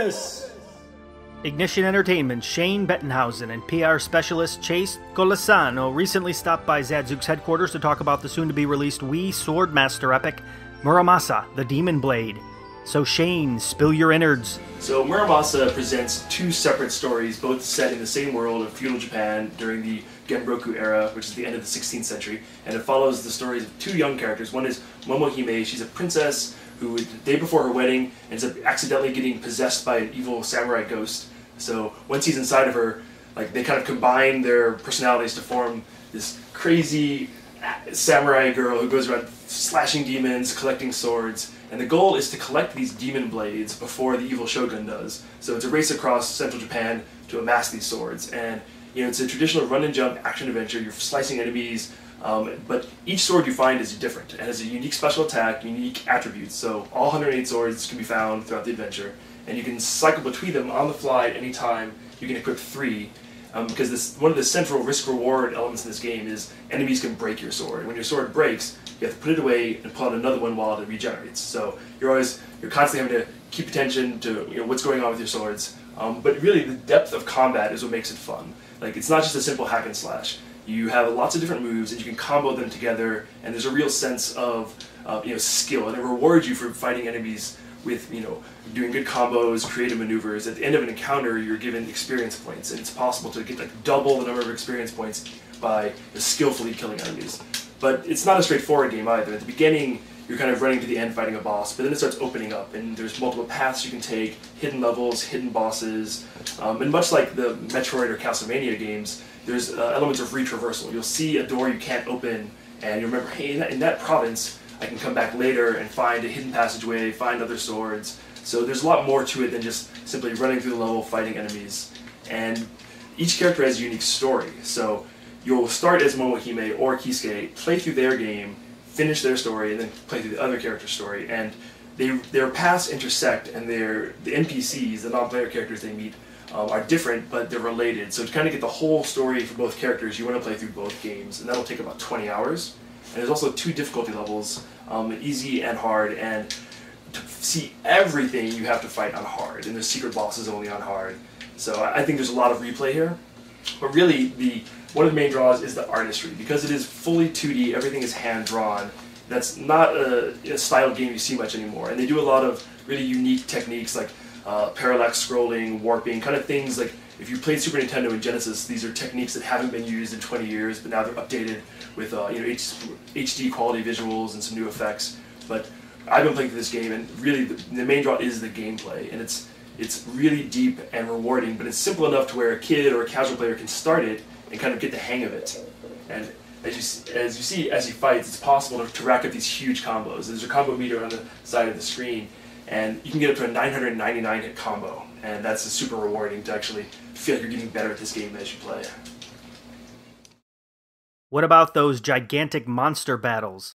this! Ignition Entertainment's Shane Bettenhausen and PR specialist Chase Colasano recently stopped by Zadzooks headquarters to talk about the soon-to-be-released Wii Swordmaster epic, Muramasa, the Demon Blade. So Shane, spill your innards. So Muramasa presents two separate stories, both set in the same world of feudal Japan during the Genroku era, which is the end of the 16th century, and it follows the stories of two young characters. One is Momohime. She's a princess who, the day before her wedding, ends up accidentally getting possessed by an evil samurai ghost. So once he's inside of her, they kind of combine their personalities to form this crazy samurai girl who goes around slashing demons, collecting swords, and the goal is to collect these demon blades before the evil shogun does. So it's a race across central Japan to amass these swords, and it's a traditional run and jump action adventure. You're slicing enemies, but each sword you find is different and has a unique special attack, unique attributes. So all 108 swords can be found throughout the adventure, and you can cycle between them on the fly at any time. You can equip 3. Because one of the central risk-reward elements in this game is enemies can break your sword. When your sword breaks, you have to put it away and pull out another one while it regenerates. So you're constantly having to keep attention to what's going on with your swords. But really, the depth of combat is what makes it fun. It's not just a simple hack and slash. You have lots of different moves, and you can combo them together. And there's a real sense of skill, and it rewards you for fighting enemies with doing good combos, creative maneuvers. At the end of an encounter, you're given experience points, and it's possible to get double the number of experience points by skillfully killing enemies. But it's not a straightforward game either. At the beginning, you're kind of running to the end fighting a boss, but then it starts opening up, and there's multiple paths you can take, hidden levels, hidden bosses, and much like the Metroid or Castlevania games, there's elements of retraversal. You'll see a door you can't open, and you'll remember, hey, in that province, I can come back later and find a hidden passageway, find other swords. So there's a lot more to it than just simply running through the level, fighting enemies. And each character has a unique story. So you'll start as Momohime or Kisuke, play through their game, finish their story, and then play through the other character's story. And their paths intersect, and the NPCs, the non-player characters they meet, are different, but they're related. So to kind of get the whole story for both characters, you want to play through both games, and that'll take about 20 hours. And there's also 2 difficulty levels, easy and hard, and to see everything you have to fight on hard, and there's secret bosses only on hard. So I think there's a lot of replay here, but really one of the main draws is the artistry. Because it is fully 2D, everything is hand-drawn. That's not a style game you see much anymore, and they do a lot of really unique techniques like parallax scrolling, warping, kind of things like if you played Super Nintendo and Genesis, these are techniques that haven't been used in 20 years, but now they're updated with HD quality visuals and some new effects. But I've been playing through this game, and really the main draw is the gameplay, and it's really deep and rewarding, but it's simple enough to where a kid or a casual player can start it and kind of get the hang of it. And as you see as he fights, it's possible to rack up these huge combos. There's a combo meter on the side of the screen, and you can get up to a 999 hit combo, and that's super rewarding to actually feel like you're getting better at this game as you play. What about those gigantic monster battles?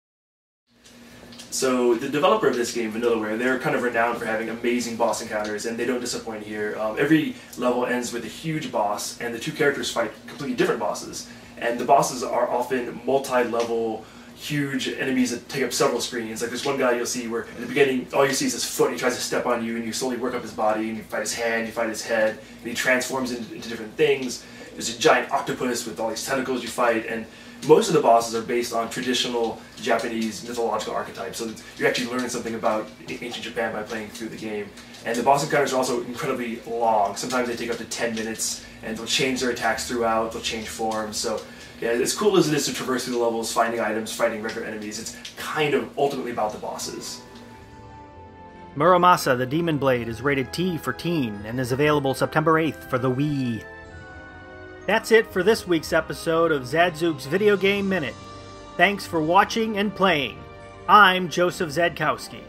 So the developer of this game, Vanillaware, they're kind of renowned for having amazing boss encounters, and they don't disappoint here. Every level ends with a huge boss, and the two characters fight completely different bosses. And the bosses are often multi-level, huge enemies that take up several screens. Like there's one guy you'll see where in the beginning all you see is his foot, and he tries to step on you, and you slowly work up his body, and you fight his hand, you fight his head, and he transforms into different things. There's a giant octopus with all these tentacles you fight, and most of the bosses are based on traditional Japanese mythological archetypes, so you're actually learning something about ancient Japan by playing through the game. And the boss encounters are also incredibly long. Sometimes they take up to 10 minutes, and they'll change their attacks throughout, they'll change forms. So yeah, as cool as it is to traverse through the levels, finding items, fighting regular enemies, it's kind of ultimately about the bosses. Muramasa, the Demon Blade, is rated T for teen and is available September 8th for the Wii. That's it for this week's episode of Zadzooks Video Game Minute. Thanks for watching and playing. I'm Joseph Zadkowski.